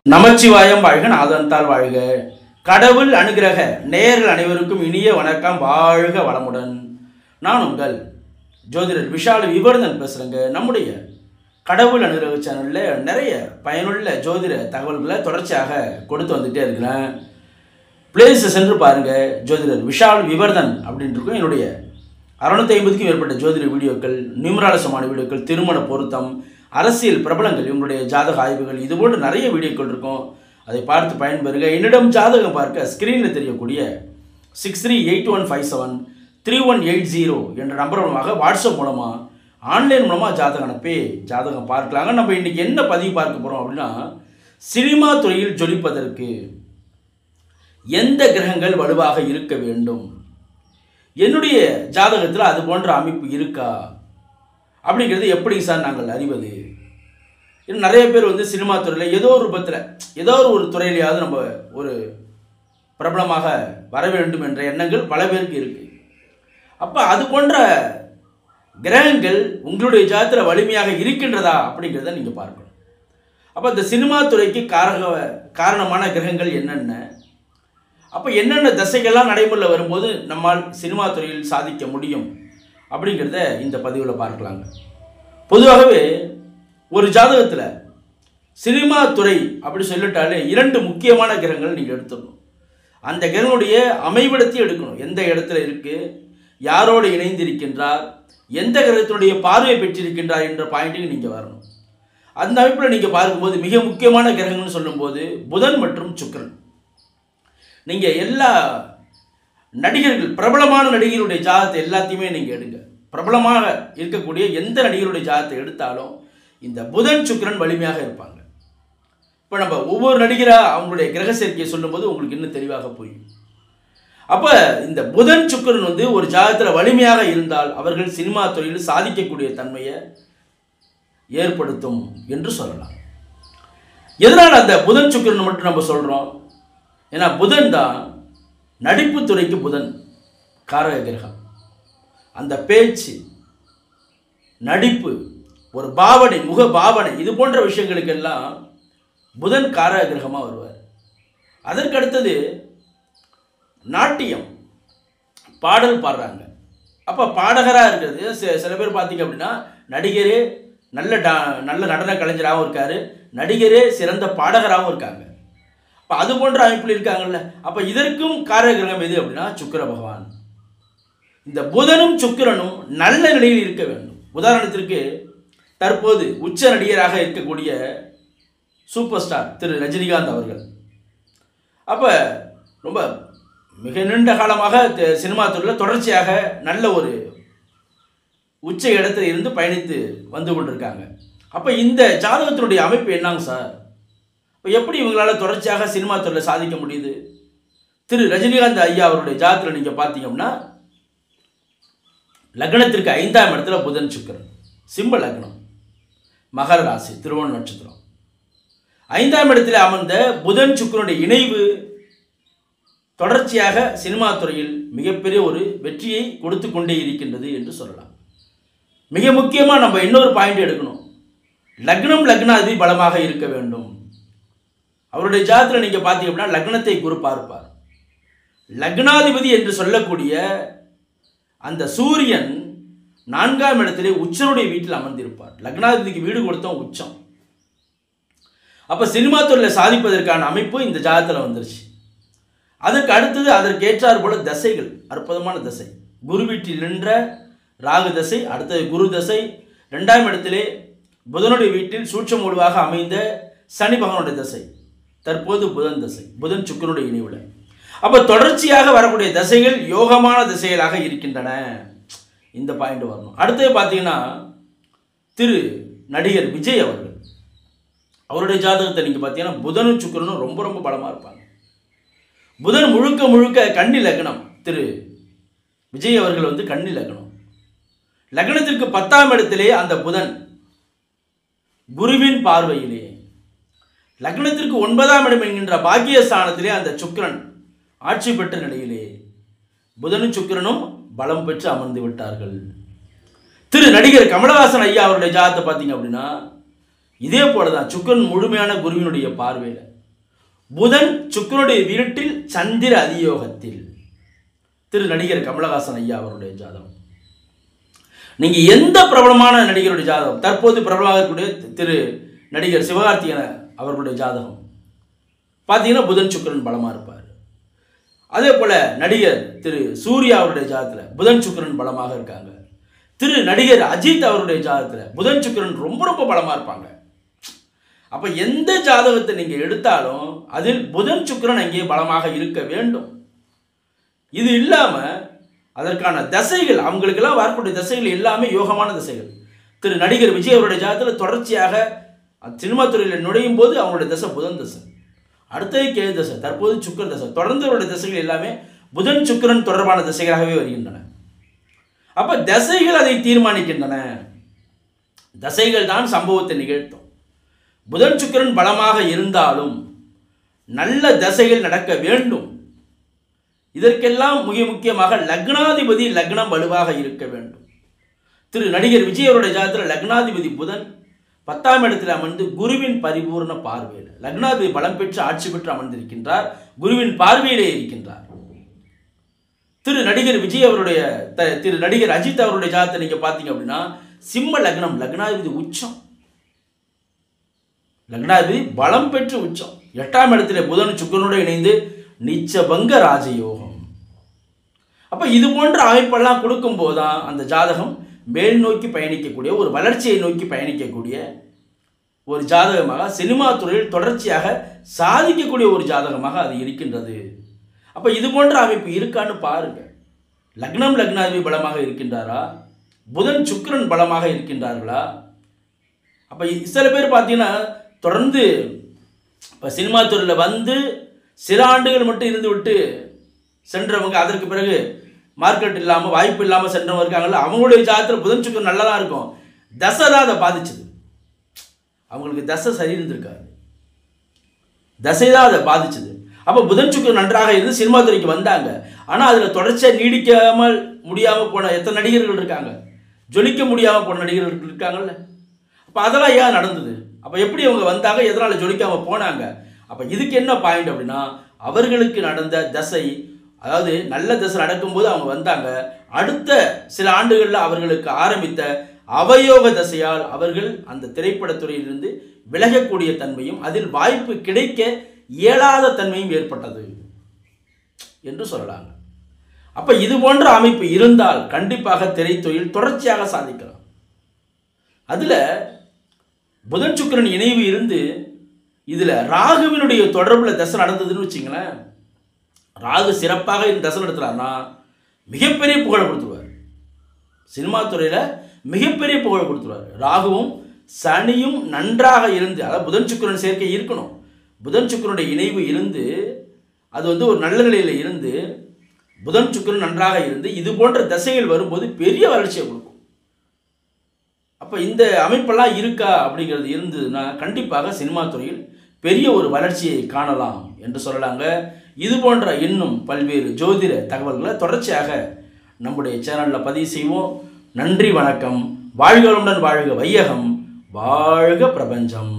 நமச்சிவாயம் வாழ்க, நாதந்தால் வாழ்க. கடவுள் அனுகிரக நேயர்கள் அனைவருக்கும் இனிய வணக்கம். வாழ்க வளமுடன். நான் உங்கள் ஜோதிடர் விஷால் விவர்தன் பேசுகிறேங்க. நம்முடைய கடவுள் அனுகிரக சேனலில் நிறைய பயனுள்ள ஜோதிட தகவல்களை தொடர்ச்சியாக கொடுத்து வந்துகிட்டே இருக்கிறேன். பிளேஸை சென்று பாருங்கள். ஜோதிடர் விஷால் விவர்தன் அப்படின்ட்டு என்னுடைய 650க்கும் மேற்பட்ட ஜோதிட வீடியோக்கள், நியூமராலஜிமான வீடியோக்கள், திருமண பொருத்தம், அரசியல் பிரபலங்கள், இவங்களுடைய ஜாதக ஆய்வுகள், இதுபோன்று நிறைய வீடியோக்கள் இருக்கும். அதை பார்த்து பயன்பெறுங்க. என்னிடம் ஜாதகம் பார்க்க ஸ்க்ரீனில் தெரியக்கூடிய 6381573180 என்ற நம்பர் மூலமாக வாட்ஸ்அப் மூலமாக ஆன்லைன் மூலமாக ஜாதகம் அனுப்பி ஜாதகம் பார்க்கலாங்க. நம்ம இன்றைக்கி என்ன பதிவு பார்க்க போகிறோம் அப்படின்னா, சினிமா துறையில் ஜொலிப்பதற்கு எந்த கிரகங்கள் வலுவாக இருக்க வேண்டும், என்னுடைய ஜாதகத்தில் அது போன்ற அமைப்பு இருக்கா அப்படிங்கிறது எப்படி சார் நாங்கள் அறிவது? நிறைய பேர் சினிமா துறையில் ஏதோ ஒரு ரூபத்தில் ஏதோ ஒரு துறையிலையாவது நம்ம ஒரு பிரபலமாக வர வேண்டும் என்ற எண்ணங்கள் பல பேருக்கு இருக்குது. அப்போ அது போன்ற கிரகங்கள் உங்களுடைய ஜாதகத்தில் வலிமையாக இருக்கின்றதா அப்படிங்கிறத நீங்கள் பார்க்கணும். அப்போ இந்த சினிமா துறைக்கு காரணமான கிரகங்கள் என்னென்ன, அப்போ என்னென்ன தசைகள்லாம் நடைமுறையில் வரும்போது நம்மால் சினிமா துறையில் சாதிக்க முடியும் அப்படிங்கிறத இந்த பதிவில் பார்க்கலாங்க. பொதுவாகவே ஒரு ஜாதகத்தில் சினிமா துறை அப்படி சொல்லிட்டாலே 2 முக்கியமான கிரகங்கள் நீங்கள் எடுத்துக்கணும். அந்த கிரகனுடைய அமைவிடத்தையும் எடுக்கணும். எந்த இடத்துல இருக்குது, யாரோடு இணைந்திருக்கின்றார், எந்த கிரகத்தினுடைய பார்வை பெற்றிருக்கின்றார் என்ற பாயிண்ட்டுக்கு நீங்கள் வரணும். அந்த அமைப்பில் நீங்கள் பார்க்கும்போது மிக முக்கியமான கிரகங்கள்னு சொல்லும்போது புதன் மற்றும் சுக்கிரன். நீங்கள் எல்லா நடிகர்கள், பிரபலமான நடிகர்களுடைய ஜாதகத்தை எல்லாத்தையுமே நீங்கள் எடுங்க. பிரபலமாக இருக்கக்கூடிய எந்த நடிகருடைய ஜாதகத்தை எடுத்தாலும் இந்த புதன் சுக்கிரன் வலிமையாக இருப்பாங்க. இப்போ நம்ம ஒவ்வொரு நடிகராக அவங்களுடைய கிரக சேர்க்கையை சொல்லும்போது உங்களுக்கு இன்னும் தெளிவாக புரியும். அப்போ இந்த புதன் சுக்கிரன் ஒரு ஜாதகத்தில் வலிமையாக இருந்தால் அவர்கள் சினிமா துறையில் சாதிக்கக்கூடிய தன்மையை ஏற்படுத்தும் என்று சொல்லலாம். எதனால் அந்த புதன் சுக்கிரன் மட்டும் நம்ம சொல்கிறோம்? ஏன்னா புதன் தான் நடிப்பு துறைக்கு புதன் காரக கிரகம். அந்த பேச்சு, நடிப்பு, ஒரு பாவனை, முக பாவனை, இது போன்ற விஷயங்களுக்கெல்லாம் புதன் காரக கிரகமாக வருவார். அதற்கு அடுத்தது நாட்டியம், பாடல் பாடுறாங்க. அப்போ பாடகராக இருக்கிறது சில பேர் பார்த்தீங்க அப்படின்னா நடிகரே நல்ல நடன கலைஞராகவும் இருக்கார், நடிகரே சிறந்த பாடகராகவும் இருக்காங்க. இப்போ அது போன்ற அமைப்பில் இருக்காங்கல்ல. அப்போ இதற்கும் காரக கிரகம் எது அப்படின்னா சுக்கிர பகவான். இந்த புதனும் சுக்கிரனும் நல்ல நிலையில் இருக்க வேண்டும். உதாரணத்திற்கு தற்போது உச்ச நடிகராக இருக்கக்கூடிய சூப்பர் ஸ்டார் திரு ரஜினிகாந்த் அவர்கள் அப்போ ரொம்ப மிக நீண்ட காலமாக சினிமா துறையில் தொடர்ச்சியாக நல்ல ஒரு உச்ச இடத்துல இருந்து பயணித்து வந்து கொண்டிருக்காங்க. அப்போ இந்த ஜாதகத்தினுடைய அமைப்பு என்னங்க சார்? இப்போ எப்படி இவங்களால் தொடர்ச்சியாக சினிமா துறையில் சாதிக்க முடியுது? திரு ரஜினிகாந்த் ஐயா அவருடைய ஜாதகத்தில் நீங்கள் பார்த்தீங்கன்னா லக்னத்திற்கு 5ஆம் இடத்துல புதன் சுக்கிரன், சிம்ம லக்னம், மகர ராசி, திருவோண நட்சத்திரம். 5ஆம் இடத்தில் அமர்ந்த புதன் சுக்கிரனுடைய இணைவு தொடர்ச்சியாக சினிமா துறையில் மிகப்பெரிய ஒரு வெற்றியை கொடுத்து கொண்டே இருக்கின்றது என்று சொல்லலாம். மிக முக்கியமாக நம்ம இன்னொரு பாயிண்ட் எடுக்கணும். லக்னாதிபதி பலமாக இருக்க வேண்டும். அவருடைய ஜாதகத்தில் நீங்கள் பார்த்தீங்க அப்படின்னா லக்னத்தை குரு பார்ப்பார். லக்னாதிபதி என்று சொல்லக்கூடிய அந்த சூரியன் 4ஆம் இடத்திலே உச்சனுடைய வீட்டில் அமர்ந்திருப்பார். லக்னாதிபதிக்கு வீடு கொடுத்தோம் உச்சம். அப்போ சினிமா துறையில் சாதிப்பதற்கான அமைப்பு இந்த ஜாதகத்தில் வந்துருச்சு. அதற்கு அடுத்தது அதற்கு ஏற்றார் போல தசைகள், அற்புதமான தசை. குரு வீட்டில் நின்ற ராகு தசை, அடுத்தது குரு தசை, 2ஆம் இடத்திலே புதனுடைய வீட்டில் சூட்சம் உருவாக அமைந்த சனி பகவானுடைய தசை, தற்போது புதன் தசை, புதன் சுக்கிரனுடைய இணைவுல. அப்போ தொடர்ச்சியாக வரக்கூடிய தசைகள் யோகமான திசைகளாக இருக்கின்றன. இந்த பாயிண்ட் வரணும். அடுத்தது பார்த்தீங்கன்னா திரு நடிகர் விஜய் அவருடைய ஜாதகத்தை நீங்கள் பார்த்தீங்கன்னா புதனும் சுக்கிரனும் ரொம்ப ரொம்ப பலமாக இருப்பாங்க. புதன் முழுக்க கன்னி லக்னம். திரு விஜய் அவர்கள் கன்னி லக்னம். லக்னத்திற்கு 10ஆம் இடத்திலே அந்த புதன் குருவின் பார்வையிலே, லக்னத்திற்கு 9ஆம் இடம் என்கின்ற பாக்கியஸ்தானத்திலே அந்த சுக்கிரன் ஆட்சி பெற்ற நிலையிலே புதனும் சுக்கிரனும் பலம் பெற்று அமர்ந்து விட்டார்கள். திரு நடிகர் கமலஹாசன் ஐயா அவருடைய ஜாதகத்தை பார்த்தீங்க அப்படின்னா இதே போல தான் சுக்கிரன் முழுமையான குருவினுடைய பார்வையில் புதன் சுக்கிரனுடைய வீட்டில் சந்திர அதியோகத்தில். திரு நடிகர் கமலஹாசன் ஐயா அவருடைய ஜாதகம். நீங்க எந்த பிரபலமான நடிகருடைய ஜாதகம், தற்போது பிரபலமாக இருக்கக்கூடிய திரு நடிகர் சிவகார்த்திகேயன் அவர்களுடைய ஜாதகம் பார்த்தீங்கன்னா புதன் சுக்கிரன் பலமா இருப்பார். அதே போல நடிகர் திரு சூர்யா அவருடைய ஜாதகத்தில் புதன் சுக்கிரன் பலமாக இருக்காங்க. திரு நடிகர் அஜித் அவருடைய ஜாதகத்தில் புதன் சுக்கிரன் ரொம்ப ரொம்ப பலமா இருப்பாங்க. அப்ப எந்த ஜாதகத்தை நீங்க எடுத்தாலும் அதில் புதன் சுக்கிரன் அங்கே பலமாக இருக்க வேண்டும். இது இல்லாம அதற்கான தசைகள், அவங்களுக்கெல்லாம் வரக்கூடிய தசைகள் எல்லாமே யோகமான தசைகள். திரு நடிகர் விஜய் அவருடைய ஜாதகத்தில் தொடர்ச்சியாக சினிமா துறையில் நுழையும் போது அவங்களுடைய தசை புதன் தசை, அடுத்தது கேது தசை, தற்போது சுக்கிர தசை, தொடர்ந்து அவருடைய தசைகள் எல்லாமே புதன் சுக்கிரன் தொடர்பான தசைகளாகவே வருகின்றன. அப்ப தசைகள் அதை தீர்மானிக்கின்றன. தசைகள் தான் சம்பவத்தை நிகழ்த்தும். புதன் சுக்கிரன் பலமாக இருந்தாலும் நல்ல தசைகள் நடக்க வேண்டும். இதற்கெல்லாம் மிக முக்கியமாக லக்னாதிபதி லக்னம் வலுவாக இருக்க வேண்டும். திரு நடிகர் விஜய் அவருடைய ஜாதகத்தில் லக்னாதிபதி புதன் 10ஆம் இடத்தில் அமர்ந்து குருவின் பரிபூர்ண பார்வையில், லக்னாதிபதி பலம் பெற்று ஆட்சி பெற்று அமர்ந்திருக்கின்றார், குருவின் பார்வையிலே இருக்கின்றார். திரு நடிகர் விஜய் அவருடைய திரு நடிகர் அஜித் அவருடைய ஜாதகத்தை நீங்க பார்த்தீங்க அப்படின்னா சிம்ம லக்னம், லக்னாதிபதி உச்சம், லக்னாதிபதி பலம் பெற்று உச்சம், 8ஆம் இடத்துல புதன் சுக்கிரனோடு இணைந்து நீச்சபங்க ராஜயோகம். அப்ப இது போன்ற அமைப்பெல்லாம் கொடுக்கும் போதுதான் அந்த ஜாதகம் மேல் நோக்கி பயணிக்கக்கூடிய, ஒரு வளர்ச்சியை நோக்கி பயணிக்கக்கூடிய ஒரு ஜாதகமாக, சினிமா துறையில் தொடர்ச்சியாக சாதிக்கக்கூடிய ஒரு ஜாதகமாக அது இருக்கின்றது. அப்ப இது போன்ற அமைப்பு இருக்கான்னு பாருங்க. லக்னம் லக்னாதிபதி பலமாக இருக்கின்றாரா, புதன் சுக்கிரன் பலமாக இருக்கின்றார்களா? அப்ப சில பேர் பார்த்தீங்கன்னா தொடர்ந்து இப்போ சினிமா துறையில் வந்து சில ஆண்டுகள் மட்டும் இருந்து விட்டு சென்றவங்க, அதற்கு பிறகு மார்க்கெட் இல்லாமல் வாய்ப்பு இல்லாமல் சென்றவங்க இருக்காங்கல்ல, அவங்களுடைய ஜாதகத்தில் புதன் சுக்கிரன் நல்லா தான் இருக்கும், தசை தான் அதை பாதிச்சது. அவங்களுக்கு தசை சரி இருந்திருக்காரு, தசை தான் அதை பாதிச்சது. அப்போ புதன் சுக்கிரன் நன்றாக இருந்து சினிமா துறைக்கு வந்தாங்க. ஆனால் அதில் தொடர்ச்சியாக நீடிக்காமல் முடியாமல் போன எத்தனை நடிகர்கள் இருக்காங்க, ஜொலிக்க முடியாமல் போன நடிகர்கள் இருக்காங்கல்ல. அப்போ அதெல்லாம் ஏன் நடந்தது? அப்போ எப்படி அவங்க வந்தாங்க, எதனால் ஜொலிக்காமல் போனாங்க? அப்போ இதுக்கு என்ன பாயிண்ட் அப்படின்னா, அவர்களுக்கு நடந்த தசை, அதாவது நல்ல தசை நடக்கும்போது அவங்க வந்தாங்க, அடுத்த சில ஆண்டுகளில் அவர்களுக்கு ஆரம்பித்த அவயோக தசையால் அவர்கள் அந்த திரைப்படத்துறையிலிருந்து விலகக்கூடிய தன்மையும் அதில் வாய்ப்பு கிடைக்க இயலாத தன்மையும் ஏற்பட்டது என்று சொல்லலாங்க. அப்ப இது போன்ற அமைப்பு இருந்தால் கண்டிப்பாக திரைத்துறையில் தொடர்ச்சியாக சாதிக்கலாம். அதுல புதன் சுக்கிரன் இணைவு இருந்து இதுல ராகுவினுடைய தொடர்புல தசை நடந்ததுன்னு வச்சுங்களேன், ராகு சிறப்பாக இந்த தசை நடத்துறாருன்னா மிகப்பெரிய புகழை கொடுத்துருவார், சினிமா துறையில மிகப்பெரிய புகழை கொடுத்துருவார். ராகுவும் சனியும் நன்றாக இருந்து, அதாவது புதன் சுக்கிரன் சேர்க்கை இருக்கணும், புதன் சுக்கிரனுடைய இணைவு இருந்து அது வந்து ஒரு நல்ல நிலையில் இருந்து புதன் சுக்கிரன் நன்றாக இருந்து இது போன்ற தசைகள் வரும்போது பெரிய வளர்ச்சியை கொடுக்கும். அப்போ இந்த அமைப்பெல்லாம் இருக்கா அப்படிங்கிறது இருந்ததுன்னா கண்டிப்பாக சினிமா துறையில் பெரிய ஒரு வளர்ச்சியை காணலாம் என்று சொல்லலாங்க. இது போன்ற இன்னும் பல்வேறு ஜோதிட தகவல்களை தொடர்ச்சியாக நம்முடைய சேனலில் பதிவு செய்வோம். நன்றி, வணக்கம். வாழ்க வளமுடன், வாழ்க வையகம், வாழ்க பிரபஞ்சம்.